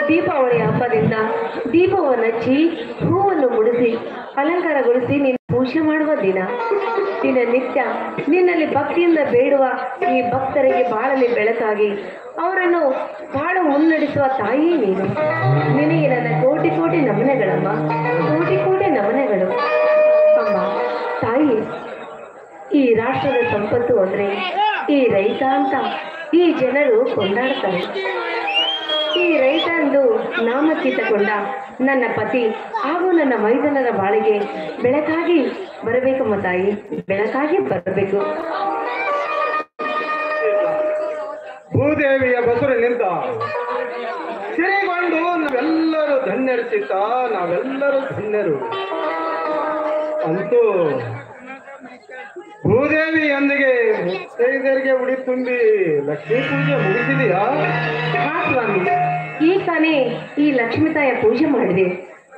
ದೀಪಾವಳಿ ಹಬ್ಬದಿಂದ ದೀಪವನ್ನು ಹಚ್ಚಿ ಹೂವನ್ನು ಮುಡಿಸಿ ಅಲಂಕಾರಗೊಳಿಸಿ ನೀನು ಪೂಜೆ ಮಾಡುವ ದಿನ. ದಿನನಿತ್ಯ ನಿನ್ನಲ್ಲಿ ಭಕ್ತಿಯಿಂದ ಬೇಡುವ ಈ ಭಕ್ತರಿಗೆ ಬಾಳಲಿ ಬೆಳಕಾಗಿ ಅವರನ್ನು ಬಾಳು ಮುನ್ನಡೆಸುವ ತಾಯಿ ನೀನು. ನಿನಗೆ ನನ್ನ ಕೋಟಿ ಕೋಟಿ ನಮನಗಳಮ್ಮ, ಕೋಟಿ ಕೋಟಿ ನಮನಗಳು ಅಮ್ಮ. ತಾಯಿ, ಈ ರಾಷ್ಟ್ರದ ಸಂಪತ್ತು ಅಂದರೆ ಈ ರೈತ ಅಂತ ಈ ಜನರು ಕೊಂಡಾಡ್ತಾರೆ. ಈ ರೈತಂದು ನಾಮಕೀತಗೊಂಡ ನನ್ನ ಪತಿ ಹಾಗೂ ನನ್ನ ಮೈದನರ ಬಾಳಿಗೆ ಬೆಳಕಾಗಿ ಬರಬೇಕಮ್ಮ ತಾಯಿ, ಬೆಳಕಾಗಿ ಬರಬೇಕು. ಭೂದೇವಿಯ ಬಸುರಿನಿಂದ ಸಿರಿಗೊಂಡು ನಾವೆಲ್ಲರೂ ಧನ್ಯರು ಚಿತ್ತ, ನಾವೆಲ್ಲರೂ ಧನ್ಯರು. ಅಂತೂ ಭೂದೇವಿಯೊಂದಿಗೆ ಮುತ್ತೈದರಿಗೆ ಉಡಿ ತುಂಬಿ ಲಕ್ಷ್ಮೀ ಪೂಜೆ ಮುಗಿಸಿದೆಯಾ? ಹಾ ಸ್ವಾಮಿ, ಈ ತಾನೇ ಈ ಲಕ್ಷ್ಮೀ ತಾಯಿಯ ಪೂಜೆ ಮಾಡಿದೆ.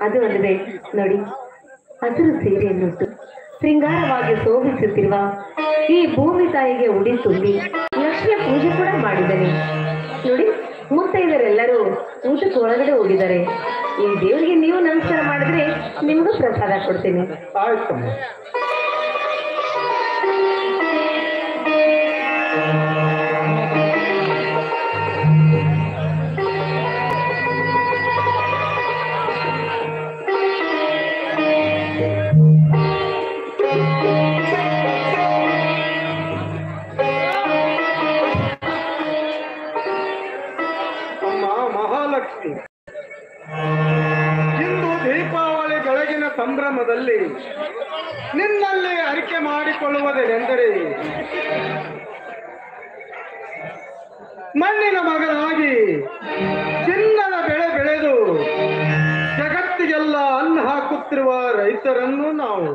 ಅದು ಅಲ್ಲದೆ ನೋಡಿ, ಹಸಿರು ಸೀರೆಯನ್ನುಟ್ಟು ಶೃಂಗಾರವಾಗಿ ಶೋಭಿಸುತ್ತಿರುವ ಈ ಭೂಮಿ ತಾಯಿಗೆ ಉಡಿ ತುಂಬಿ ಲಕ್ಷ್ಮಿಯ ಪೂಜೆ ಕೂಡ ಮಾಡಿದ್ದೇನೆ. ನೋಡಿ, ಮುತ್ತೈದರೆಲ್ಲರೂ ಊಟಕ್ಕೆ ಒಳಗಡೆ ಹೋಗಿದ್ದಾರೆ. ಈ ದೇವರಿಗೆ ನೀವು ನಮಸ್ಕಾರ ಮಾಡಿದ್ರೆ ನಿಮಗೂ ಪ್ರಸಾದ ಕೊಡ್ತೀನಿ. ಆಯ್ತಮ್ಮ. ಮಹಾಲಕ್ಷ್ಮಿ, ಇಂದು ದೀಪಾವಳಿ ಬೆಳಗಿನ ಸಂಭ್ರಮದಲ್ಲಿ ನಿನ್ನಲ್ಲಿ ಅರಿಕೆ ಮಾಡಿಕೊಳ್ಳುವುದೇನೆಂದರೆ ಮಣ್ಣಿನ ಮಗನಾಗಿ ಚಿನ್ನದ ಬೆಳೆ ಬೆಳೆದು ಜಗತ್ತಿಗೆಲ್ಲ ಅನ್ನ ಹಾಕುತ್ತಿರುವ ರೈತರನ್ನು ನಾವು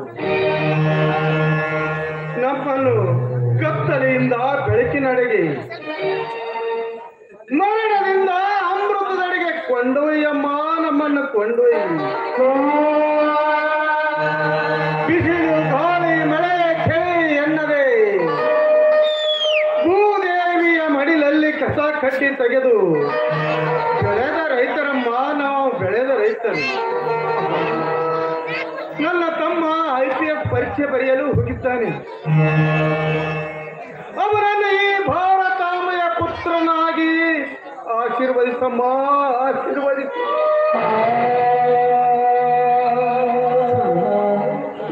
ನಮ್ಮನ್ನು ಕತ್ತಲೆಯಿಂದ ಬೆಳಕಿನಡೆಗೆ, ಮರಣದಿಂದ ಅಮೃತದೆಡೆಗೆ ಕೊಂಡೊಯ್ಯಮ್ಮ, ನಮ್ಮನ್ನು ಕೊಂಡೊಯ್ಯಿ. ಬಿಸಿಲು ಗಾಳಿ ಮಳೆ ಚಳಿ ಎನ್ನದೆ ಭೂದೇವಿಯ ಮಡಿಲಲ್ಲಿ ಕಸ ಕಟ್ಟಿ ತೆಗೆದು ಬೆಳೆದ ರೈತರಮ್ಮ, ನಾವು ಬೆಳೆದ ರೈತರು. ನನ್ನ ತಮ್ಮ IPF ಪರೀಕ್ಷೆ ಬರೆಯಲು ಹೋಗಿದ್ದಾನೆ. ಅವರನ್ನು ಈ ಭಾರತಾಮಯ ಪುತ್ರನಾಗಿ ಆಶೀರ್ವದಿಸಮ್ಮ, ಆಶೀರ್ವದಿಸ.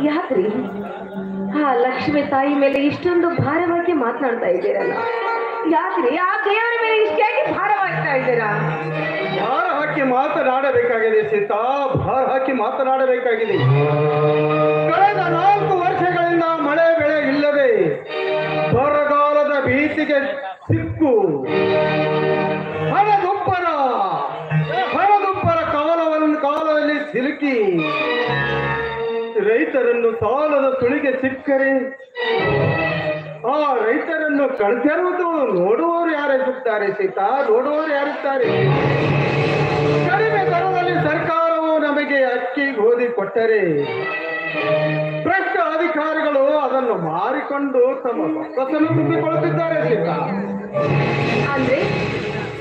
ಯಾಕ್ರಿ ಆ ಲಕ್ಷ್ಮೀ ಲಕ್ಷ್ಮಿ ತಾಯಿ ಮೇಲೆ ಇಷ್ಟೊಂದು ಭಾರವಾಗಿ ಮಾತನಾಡ್ತಾ ಇದ್ದೀರಲ್ಲ, ಯಾಕ್ರಿ ಆ ದೇವರ ಮೇಲೆ ಇಷ್ಟಾಗಿ ಭಾರವಾಗ್ತಾ ಇದ್ದೀರಾ? ಭಾರ ಹಾಕಿ ಮಾತನಾಡಬೇಕಾಗಿದೆ ಸೀತಾ, ಭಾರ ಹಾಕಿ ಮಾತನಾಡಬೇಕಾಗಿದೆ. ಕಳೆದ 4 ವರ್ಷಗಳಿಂದ ಮಳೆ ಬೆಳೆ ಇಲ್ಲದೆ ಬರಗಾಲದ ಭೀತಿಗೆ ಸಿಕ್ಕು ಹಣದುಬ್ಬರ ಕಾಲದಲ್ಲಿ ಸಿಲುಕಿ ರೈತರನ್ನು ಸಾಲದ ಸುಳಿಗೆ ಸಿಕ್ಕರೆ ಆ ರೈತರನ್ನು ಕಣ್ತೆರುವುದು ನೋಡುವವರು ಯಾರಿರುತ್ತಾರೆ ಸೀತಾ, ನೋಡುವವರು ಯಾರಿದ್ದಾರೆ? ಕಡಿಮೆ ದರದಲ್ಲಿ ಸರ್ಕಾರವು ನಮಗೆ ಅಕ್ಕಿ ಗೋಧಿ ಕೊಟ್ಟರೆ ಭ್ರಷ್ಟ ಅಧಿಕಾರಿಗಳು ಅದನ್ನು ಮಾರಿಕೊಂಡು ತಮ್ಮ ಬೊಕ್ಕಸನ್ನು ತುಂಬಿಕೊಳ್ಳುತ್ತಿದ್ದಾರೆ ಸೀತಾ. ಅಂದ್ರೆ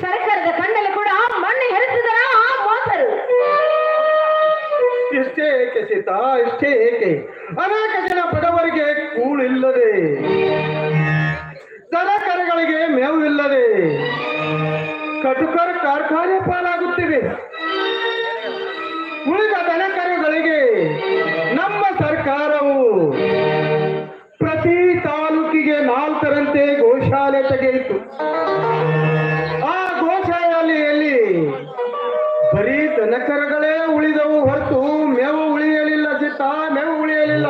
ಸರ್ಕಾರದ ಕಣ್ಣಲ್ಲಿ ಕೂಡ ಮಣ್ಣು ಹೆರೆಸಿದರ ಆ ಮೋಸರು. ಇಷ್ಟೇ ಏಕೆ ಸೀತಾ, ಇಷ್ಟೇ ಏಕೆ? ಅನೇಕ ಜನ ಬಡವರಿಗೆ ಕೂಳಿಲ್ಲದೆ, ದನ ಕರುಗಳಿಗೆ ಮೇವು ಇಲ್ಲದೆ ಕಟುಕರ ಕಾರ್ಖಾನೆ ಪಾಲಾಗುತ್ತಿವೆ. ಉಳಿದ ದನ ಕರುಗಳಿಗೆ ನಮ್ಮ ಸರ್ಕಾರವು ಪ್ರತಿ ತಾಲೂಕಿಗೆ 4ರಂತೆ ಗೋಶಾಲೆ ತೆಗೆಯಿತು. ಆ ಗೋಶಾಲೆಯಲ್ಲಿ ಬರೀ ದನಕರಗಳೇ ಉಳಿದವು ಹೊರತು ಮೇವು ಉಳಿಯಲಿಲ್ಲ ಸೀತಾ, ಮೇವು ಉಳಿಯಲಿಲ್ಲ.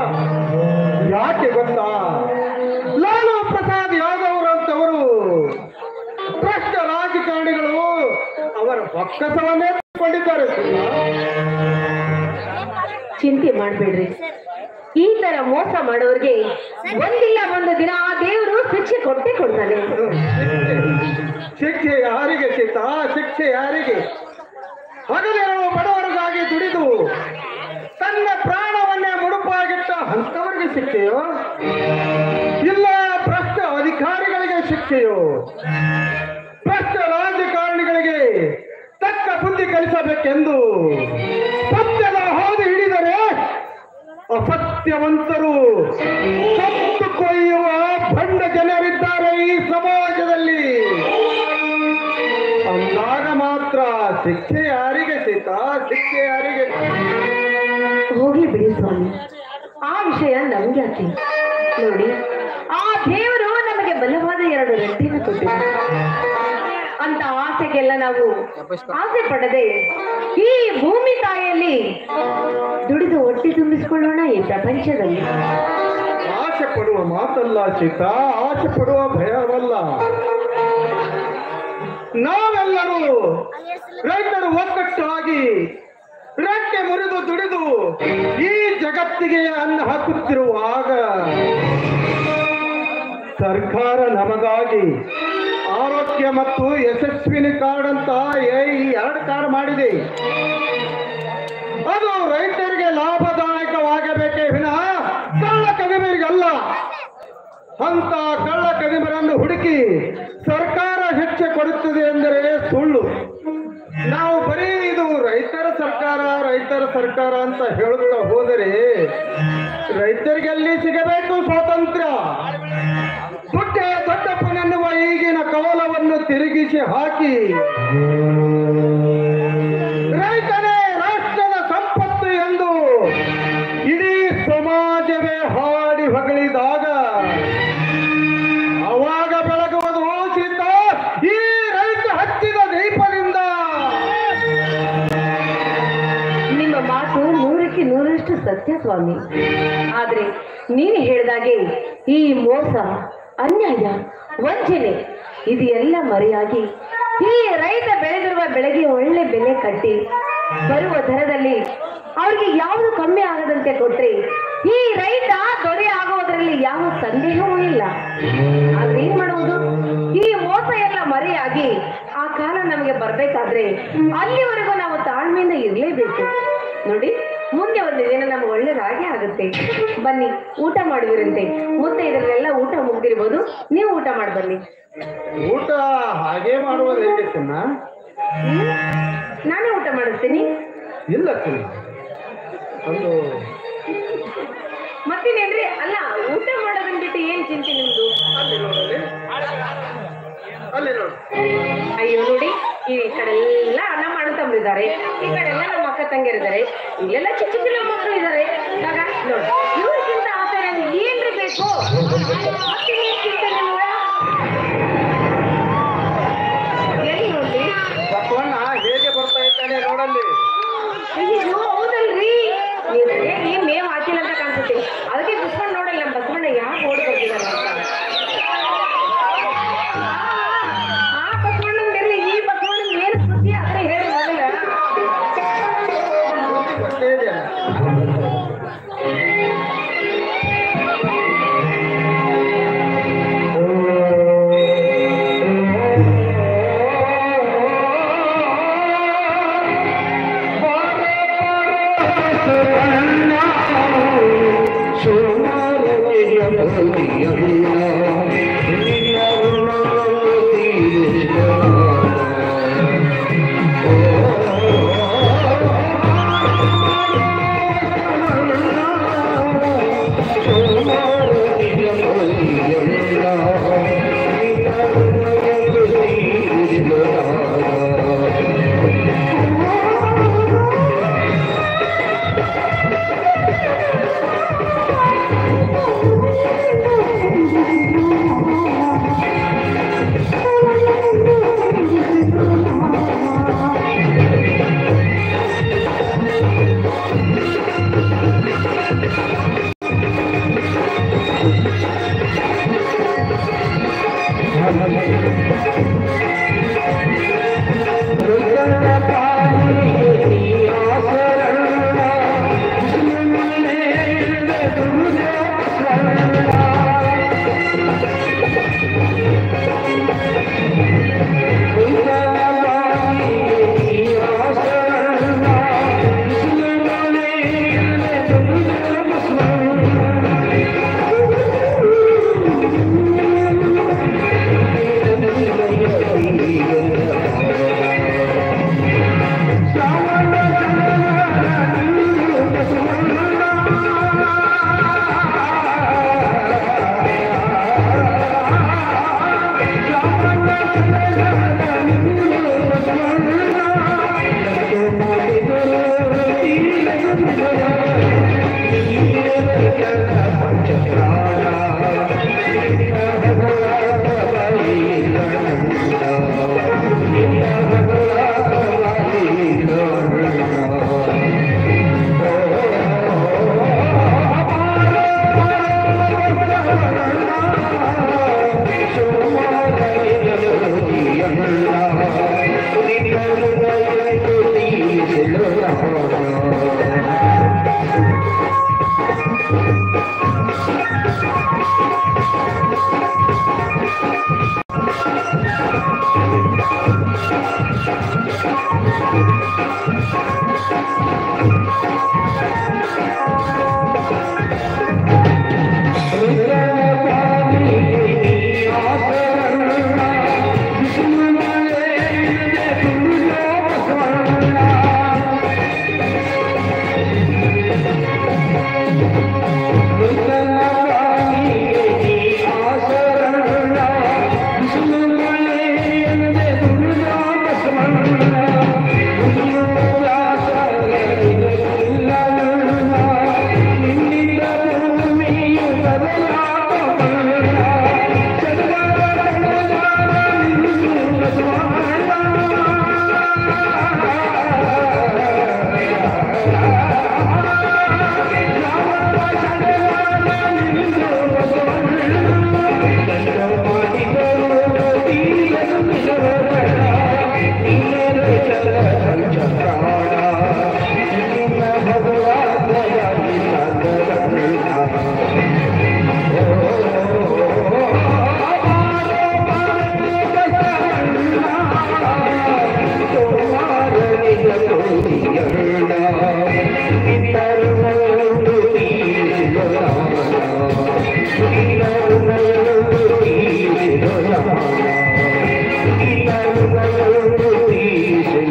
ಯಾಕೆ ಗೊತ್ತಾ? ಲಾಲು ಪ್ರಸಾದ್ ಯಾದವ್ ಅಂತವರು ಭ್ರಷ್ಟ ರಾಜಕಾರಣಿಗಳು ಅವರ ಬೊಕ್ಕಸವನ್ನೇ ಕೊಂಡಿದ್ದಾರೆ. ಚಿಂತೆ ಮಾಡಬೇಡ್ರಿ, ಈ ತರ ಮೋಸ ಮಾಡೋರಿಗೆ ಒಂದಿಲ್ಲ ಒಂದು ದಿನ ಆ ದೇವರು ಶಿಕ್ಷೆ ಕೊಟ್ಟೇ ಕೊಡ್ತಾನೆ. ಶಿಕ್ಷೆ ಯಾರಿಗೆ ಸೀತಾ, ಶಿಕ್ಷೆ ಯಾರಿಗೆ? ಹಗಲಿರುಳು ಬಡವರಿಗಾಗಿ ದುಡಿದು ತನ್ನ ಪ್ರಾಣವನ್ನೇ ಮುಡುಪಾಗಿಟ್ಟ ಅಂತವರಿಗೆ ಶಿಕ್ಷೆಯೋ, ಇಲ್ಲ ಭ್ರಷ್ಟ ಅಧಿಕಾರಿಗಳಿಗೆ ಶಿಕ್ಷೆಯೋ? ಭ್ರಷ್ಟ ರಾಜಕಾರಣಿಗಳಿಗೆ ತಕ್ಕ ಬುದ್ಧಿ ಕಲಿಸಬೇಕೆಂದು ಸತ್ಯದ ಹಾದಿ ಹಿಡಿದರೆ ಅಸತ್ಯವಂತರು ಸತ್ತು ಕೊಯ್ಯುವ ಭಂಡ ಜನರಿದ್ದಾರೆ ಈ ಸಮಾಜದಲ್ಲಿ. ಅಂದಾಗ ಮಾತ್ರ ಶಿಕ್ಷೆ ಯಾರಿಗೆ ಸೀತಾ, ಶಿಕ್ಷೆ ಯಾರಿಗೆ? ಹೋಗಿ ಬಿಡಿ ಸ್ವಾಮಿ, ಆ ವಿಷಯ ನಮ್ಗೆ ಯಾಕೆ? ನೋಡಿ, ಆ ದೇವರು ನಮಗೆ ಬಲವಾದ 2 ರೆಟ್ಟಿನ ಕೊಟ್ಟಿದ್ದಾರೆ. ಅಂತ ಆಸೆಗೆಲ್ಲ ನಾವು ಆಸೆ ಪಡದೆ ಈ ಭೂಮಿ ತಾಯಿಯಲ್ಲಿ ದುಡಿದು ಹೊಟ್ಟೆ ತುಂಬಿಸಿಕೊಳ್ಳೋಣ ಈ ಪ್ರಪಂಚದಲ್ಲಿ. ಆಸೆ ಪಡುವ ಮಾತಲ್ಲ ಸೀತಾ, ಆಸೆ ಪಡುವ ಭಯವಲ್ಲ. ನಾವೆಲ್ಲರೂ ರೈತರು ಒಕ್ಕಟ್ಟಾಗಿ ರೆಕ್ಕೆ ಮುರಿದು ದುಡಿದು ಈ ಜಗತ್ತಿಗೆ ಅನ್ನ ಹಾಕುತ್ತಿರುವಾಗ ಸರ್ಕಾರ ನಮಗಾಗಿ ಆರೋಗ್ಯ ಮತ್ತು ಯಶಸ್ವಿನಿ ಕಾರ್ಡ್ ಅಂತ ಈ 2 ಕಾರ್ಡ್ ಮಾಡಿದೆ. ಅದು ರೈತರಿಗೆ ಲಾಭದಾಯಕವಾಗಬೇಕೇ ವಿನಃ ಕಳ್ಳ ಕದಿಮರಿಗಲ್ಲ. ಅಂತ ಕಳ್ಳ ಕದಿಮರನ್ನು ಹುಡುಕಿ ಸರ್ಕಾರ ಶಿಕ್ಷೆ ಕೊಡುತ್ತದೆ ಎಂದರೆ ಸುಳ್ಳು. ನಾವು ಬರೀ ಇದು ರೈತರ ಸರ್ಕಾರ ಅಂತ ಹೇಳುತ್ತಾ ಹೋದರೆ ರೈತರಿಗೆಲ್ಲಿ ಸಿಗಬೇಕು ಸ್ವಾತಂತ್ರ್ಯ? ದೊಡ್ಡಪ್ಪನೆನ್ನುವ ಈಗಿನ ಕವಲವನ್ನು ತಿರುಗಿಸಿ ಹಾಕಿ ರೈತನೇ ರಾಷ್ಟ್ರದ ಸಂಪತ್ತು ಎಂದು ಇಡೀ ಸಮಾಜವೇ ಹಾಡಿ ಹೊಗಳಿದಾಗ ಅವಾಗ ಬೆಳಗುವುದು ಸೀತಾ ಈ ರೈತ ಹಚ್ಚಿದ ದೀಪದಿಂದ. ನಿಮ್ಮ ಮಾತು 100ಕ್ಕೆ 100ರಷ್ಟು ಸತ್ಯ ಸ್ವಾಮಿ. ಆದ್ರೆ ನೀನು ಹೇಳಿದಾಗೆ ಈ ಮೋಸ, ಅನ್ಯಾಯ, ವಂಚನೆ ಇದೆಲ್ಲ ಮರೆಯಾಗಿ ಈ ರೈತ ಬೆಳೆದಿರುವ ಬೆಳೆಗೆ ಒಳ್ಳೆ ಬೆಲೆ ಕಟ್ಟಿ ಬರುವ ದರದಲ್ಲಿ ಅವ್ರಿಗೆ ಯಾವುದು ಕಮ್ಮಿ ಆಗದಂತೆ ಕೊಟ್ರೆ ಈ ರೈತ ದೊರೆ ಆಗೋದ್ರಲ್ಲಿ ಯಾವ ಸಂದೇಹವೂ ಇಲ್ಲ. ಆದ್ರೆ ಏನ್ ಮಾಡುವುದು? ಈ ಮೋಸ ಎಲ್ಲ ಮರೆಯಾಗಿ ಆ ಕಾಲ ನಮಗೆ ಬರ್ಬೇಕಾದ್ರೆ ಅಲ್ಲಿವರೆಗೂ ನಾವು ತಾಳ್ಮೆಯಿಂದ ಇರ್ಲೇಬೇಕು. ನೋಡಿ, ಮುಂದೆ ಒಂದು ದಿನ ನಮ್ಗೆ ಒಳ್ಳೇದಾಗೆ ಆಗುತ್ತೆ. ಬನ್ನಿ, ಊಟ ಮಾಡುವಿರಂತೆ. ಮತ್ತೆ ಇದರಲ್ಲೆಲ್ಲ ಊಟ ಮುಗ್ದಿರ್ಬೋದು, ನೀವು ಊಟ ಮಾಡಿ ಬನ್ನಿ. ಊಟ ಹಾಗೆ ಮಾಡುವುದು ಹೇಗೆ ಚಿನ್ನ? ನಾನೇ ಊಟ ಮಾಡಿಸ್ತೀನಿ. ಇಲ್ಲ ಚಿನ್ನ, ಒಂದು ಮತ್ತೇನೇನ್ರಿ? ಅಲ್ಲ, ಊಟ ಮಾಡೋದನ್ ಬಿಟ್ಟು ಏನ್ ಚಿಂತೆ ನಿಮ್ದು? ಅಲ್ಲಿ ನೋಡು. ಅಯ್ಯೋ ನೋಡಿ, ಈ ಕಡೆ ಎಲ್ಲ ಅಣ್ಣ ಮಾಡ್ತಂಬಿದ್ದಾರೆ, ಈ ಕಡೆ ಎಲ್ಲ ನಮ್ಮ ಅಕ್ಕ ತಂಗಿರಿದ್ದಾರೆ, ಇಲ್ಲೆಲ್ಲ ಚಿಕ್ಕ ಚಿಕ್ಕ ಮಕ್ಕಳು ಇದ್ದಾರೆ. ಆಗ ನೋಡಿ, ಇವ್ರಿಗಿಂತ ಆಸೆ ನಮ್ಗೆ ಏನ್ರಿ ಬೇಕು? ಹೋ, ಮತ್ತೆ ಏನ್ ಚಿಂತನೆ ನೋಡ? ಎಲ್ಲಿ ನೋಡ್ಲಿ? ಬಸವಣ್ಣ ಹೇಗೆ ಬರ್ತಾ ಇದ್ದಾನೆ ನೋಡಲ್ಲಿ. ಅಯ್ಯೋ ಹೌದಲ್ರಿ, ಈ ಮೇವ್ ಹಾಕಿಲ್ಲ ಅಂತ ಕಾಣಿಸುತ್ತೆ. ಅದಕ್ಕೆ ಕುತ್ಕೊಂಡು ನೋಡಲ್ಲ ನಮ್ಮ ಬಸವಣ್ಣ ಯಾಕೆ ಓಡಿ ಬರ್ತಿದಾರ ಅಂತ. ಆ ಬಸವಣ್ಣಂದಿರ್ಲಿ, ಈ ಬಸವಣ್ಣಂದು ಏನು ಸುದ್ದಿ ಅದ್ರ ಹೇಳಿ ನೋಡಿಲ್ಲ. ಅಷ್ಟೇ ಇದೆಯಾ?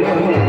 Thank you.